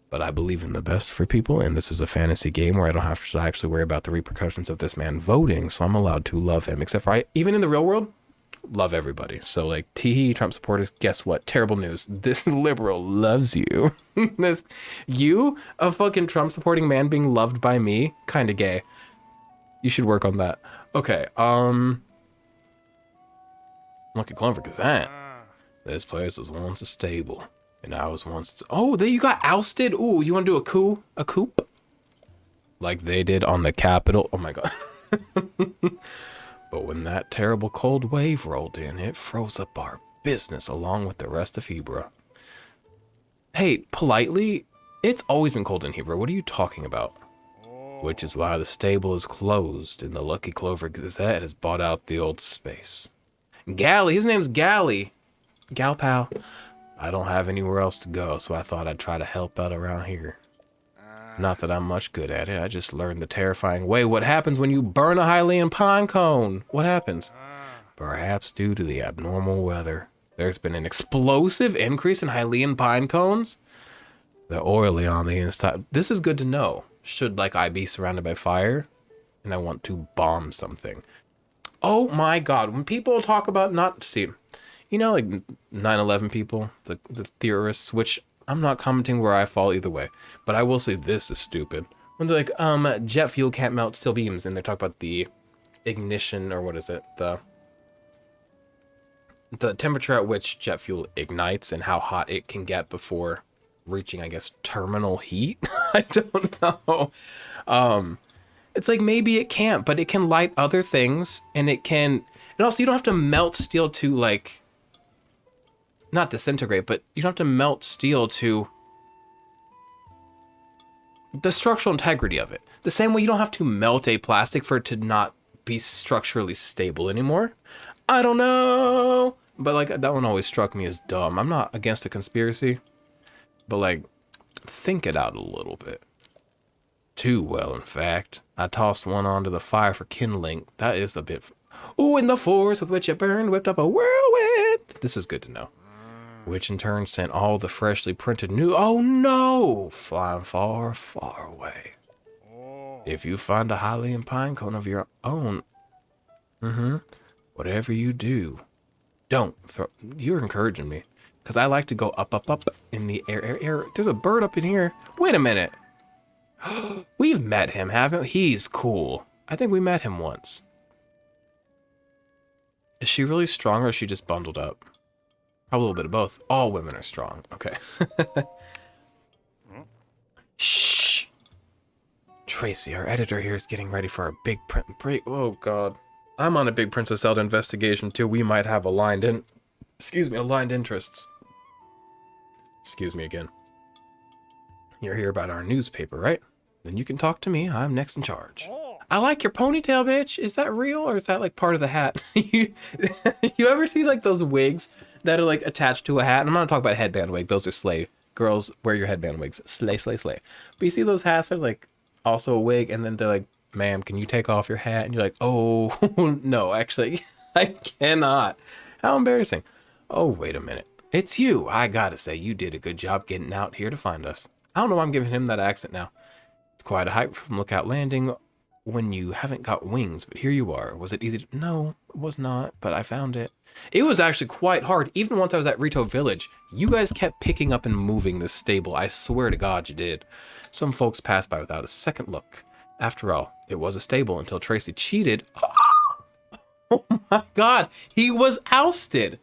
But I believe in the best for people, and this is a fantasy game where I don't have to actually worry about the repercussions of this man voting, so I'm allowed to love him. Except for even in the real world, love everybody. So like, tee Trump supporters, guess what? Terrible news. This liberal loves you. You, a fucking Trump supporting man being loved by me, kind of gay. You should work on that. Okay, Lucky Clover Gazette. This place was once a stable, and I was once. Oh, there you got ousted. Ooh, you want to do a coup? A coup? Like they did on the Capitol. Oh my god. But when that terrible cold wave rolled in, it froze up our business along with the rest of Hebrew. Hey, politely, it's always been cold in Hebrew. What are you talking about? Which is why the stable is closed, and the Lucky Clover Gazette has bought out the old space. Gally, his name's Gally. Gal pal. I don't have anywhere else to go, so I thought I'd try to help out around here. Not that I'm much good at it, I just learned the terrifying way. What happens when you burn a Hylian pine cone? What happens? Perhaps due to the abnormal weather, there's been an explosive increase in Hylian pine cones. They're oily on the inside. This is good to know. Should like I be surrounded by fire and I want to bomb something. Oh my god, when people talk about like 9/11 people, the theorists, which I'm not commenting where I fall either way, but I will say this is stupid. When they're like, jet fuel can't melt steel beams, and they talk about the ignition, or what is it, the temperature at which jet fuel ignites and how hot it can get before reaching, I guess, terminal heat. I don't know. It's like maybe it can't, but it can light other things, and also you don't have to melt steel to like, not disintegrate, but you don't have to melt steel to the structural integrity of it. The same way you don't have to melt a plastic for it to not be structurally stable anymore. I don't know. But like, that one always struck me as dumb. I'm not against a conspiracy, but like, think it out a little bit. Too well, in fact. I tossed one onto the fire for kindling. That is a bit... Ooh, and the force with which it burned whipped up a whirlwind. This is good to know. Which in turn sent all the freshly printed new... Oh no! Flying far, far away. If you find a Hylian pine cone of your own... Whatever you do, don't throw... You're encouraging me. Because I like to go up, up, up in the air. There's a bird up in here. Wait a minute. We've met him, haven't we? He's cool. I think we met him once. Is she really strong or is she just bundled up? Probably a little bit of both. All women are strong. Okay. Shh. Tracy, our editor here is getting ready for our big print break. Oh, God. I'm on a big Princess Zelda investigation, too. We might have aligned interests. Excuse me again. You're here about our newspaper, right? Then you can talk to me. I'm next in charge. I like your ponytail, bitch. Is that real or is that like part of the hat? you ever see like those wigs that are like attached to a hat? And I'm not talking about headband wig. Those are slay. Girls, wear your headband wigs. Slay, slay, slay. But you see those hats that are like also a wig, and then they're like, ma'am, can you take off your hat? And you're like, oh, no, actually, I cannot. How embarrassing. Oh, wait a minute. It's you. I gotta say, you did a good job getting out here to find us. I don't know why I'm giving him that accent now. It's quite a hike from Lookout Landing when you haven't got wings, but here you are. Was it easy to... No, it was not, but I found it. It was actually quite hard. Even once I was at Rito Village, you guys kept picking up and moving this stable. I swear to God you did. Some folks passed by without a second look. After all, it was a stable until Tracy cheated. Oh my God, he was ousted.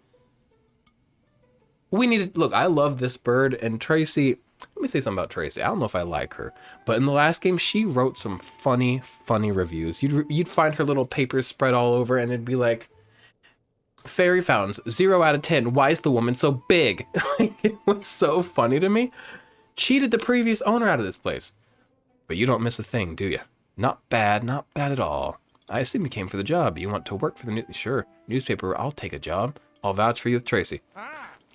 We needed... Look, I love this bird, and Tracy... Let me say something about Tracy. I don't know if I like her, but in the last game, she wrote some funny reviews. You'd find her little papers spread all over, and it'd be like, fairy fountains, 0 out of 10. Why is the woman so big? Like, it was so funny to me. Cheated the previous owner out of this place. But you don't miss a thing, do you? Not bad at all. I assume you came for the job. You want to work for the Sure, newspaper, I'll take a job. I'll vouch for you with Tracy.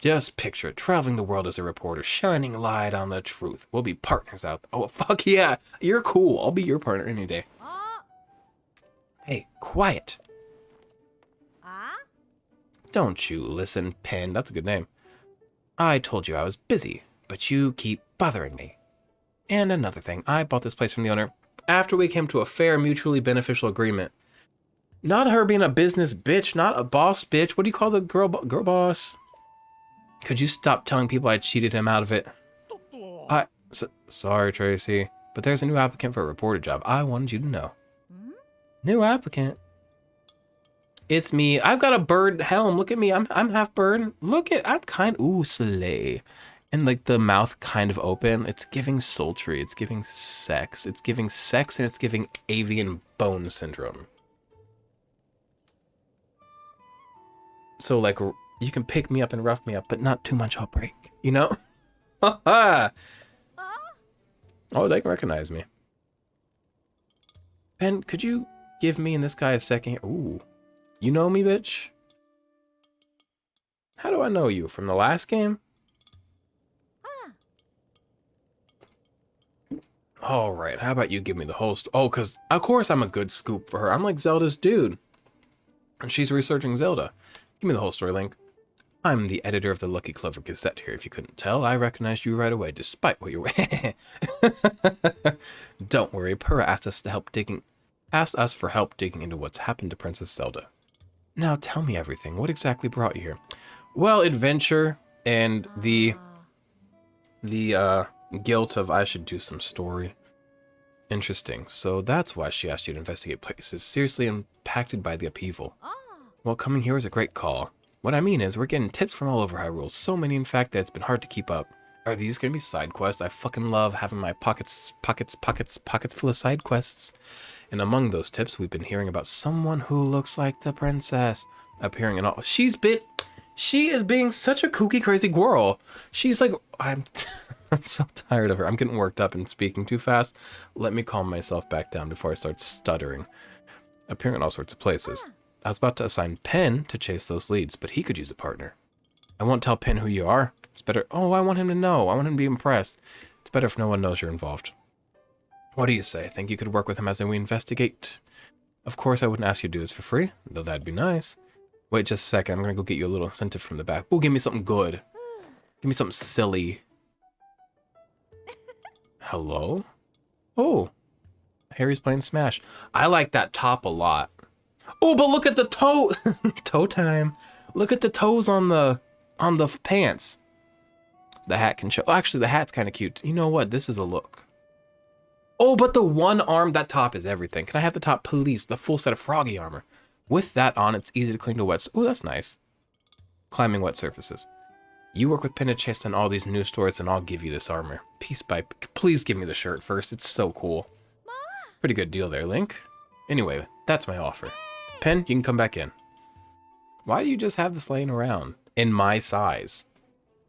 Just picture it, traveling the world as a reporter, shining light on the truth. We'll be partners out there. Oh, fuck yeah. You're cool. I'll be your partner any day. Hey, quiet. Don't you listen, Pen. That's a good name. I told you I was busy, but you keep bothering me. And another thing, I bought this place from the owner after we came to a fair, mutually beneficial agreement. Not her being a business bitch, not a boss bitch. What do you call the girl boss? Could you stop telling people I cheated him out of it? Sorry, Tracy, but there's a new applicant for a reporter job. I wanted you to know. New applicant? It's me. I've got a bird helm. Look at me. I'm half bird. Ooh, slay. And like the mouth kind of open. It's giving sultry. It's giving sex. It's giving sex and it's giving avian bone syndrome. So like... You can pick me up and rough me up, but not too much, I'll break. You know? Oh, they can recognize me. Ben, could you give me and this guy a second? Ooh. You know me, bitch? How do I know you? From the last game? All right, how about you give me the whole Oh, because of course I'm a good scoop for her. I'm like Zelda's dude. And she's researching Zelda. Give me the whole story, Link. I'm the editor of the Lucky Clover Gazette here, if you couldn't tell. I recognized you right away, despite what you were. Don't worry, Purah asked us for help digging into what's happened to Princess Zelda. Now tell me everything. What exactly brought you here? Well, adventure and the guilt of I should do some story. Interesting. So that's why she asked you to investigate places seriously impacted by the upheaval. Well, coming here was a great call. What I mean is, we're getting tips from all over Hyrule, so many in fact that it's been hard to keep up. Are these gonna be side quests? I fucking love having my pockets full of side quests. And among those tips, we've been hearing about someone who looks like the princess appearing in all. She is being such a kooky, crazy girl. She's like, I'm so tired of her. I'm getting worked up and speaking too fast. Let me calm myself back down before I start stuttering. Appearing in all sorts of places. I was about to assign Pen to chase those leads, but he could use a partner. I won't tell Pen who you are. It's better... Oh, I want him to know. I want him to be impressed. It's better if no one knows you're involved. What do you say? Think you could work with him as we investigate? Of course, I wouldn't ask you to do this for free, though that'd be nice. Wait just a second. I'm gonna go get you a little incentive from the back. Oh, give me something good. Give me something silly. Hello? Oh. Harry's playing Smash. I like that top a lot. Oh, but look at the toe. Toe time. Look at the toes on the pants. The hat can show. Oh, actually, the hat's kind of cute. You know what? This is a look. Oh, but the one arm, that top is everything. Can I have the top, please? The full set of froggy armor. With that on, it's easy to cling to wet. Oh, that's nice. Climbing wet surfaces. You work with Pin Chase on all these new stores, and I'll give you this armor. Please give me the shirt first. It's so cool. Pretty good deal there, Link. Anyway, that's my offer. Pen, you can come back in. Why do you just have this laying around? In my size.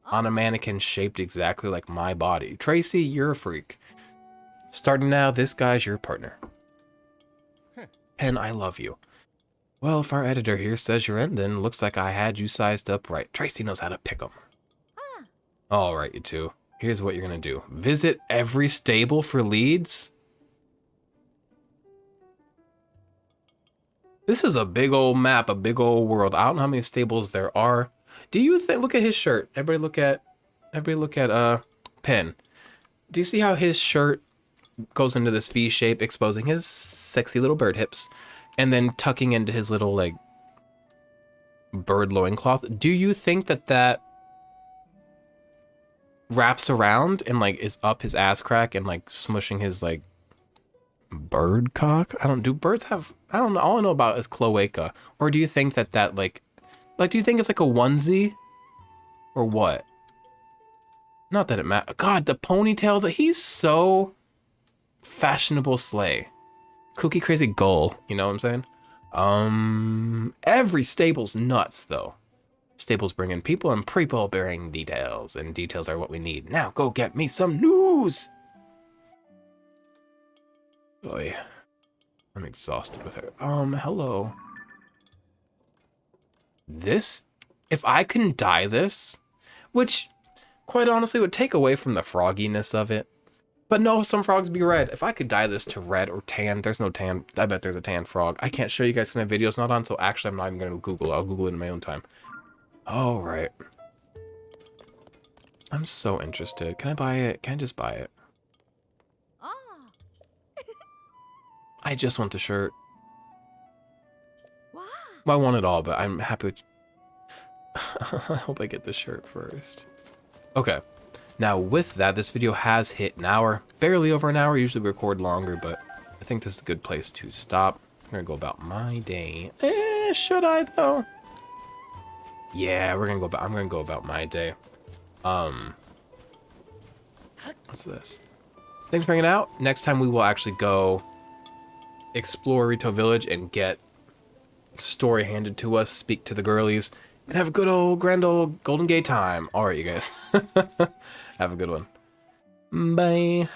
On a mannequin shaped exactly like my body. Tracy, you're a freak. Starting now, this guy's your partner. Pen, I love you. Well, if our editor here says you're in, then looks like I had you sized up right. Tracy knows how to pick 'em. All right, you two. Here's what you're gonna do. Visit every stable for leads? This is a big old map, a big old world. I don't know how many stables there are. Do you think? Look at his shirt. Everybody look at Penn. Do you see how his shirt goes into this V shape, exposing his sexy little bird hips, and then tucking into his little like bird loincloth? Do you think that that wraps around and like is up his ass crack and like smushing his like bird cock? I don't. Do birds have? I don't know. All I know about is cloaca. Or do you think that that like do you think it's like a onesie or what? Not that it matters. God, the ponytail. That he's so fashionable slay. Cookie crazy goal. You know what I'm saying? Every stable's nuts though. Stables bring in people and people bring details, and details are what we need. Now go get me some news. Boy, I'm exhausted with her. Hello. This, if I can dye this, which quite honestly would take away from the frogginess of it. But no, some frogs be red. If I could dye this to red or tan, there's no tan. I bet there's a tan frog. I can't show you guys my video's not on, so actually I'm not even gonna Google it. I'll Google it in my own time. All right. I'm so interested. Can I buy it? Can I just buy it? I just want the shirt. Well, I want it all, but I'm happy with... I hope I get the shirt first. Okay. Now with that, this video has hit an hour. Barely over an hour. Usually we record longer, but I think this is a good place to stop. I'm gonna go about my day. Should I though? Yeah, we're gonna go about... I'm gonna go about my day. What's this? Thanks for hanging out. Next time we will actually go explore Rito Village and get story handed to us, speak to the girlies, and have a good old grand old Golden Gate time. All right, you guys. Have a good one. Bye.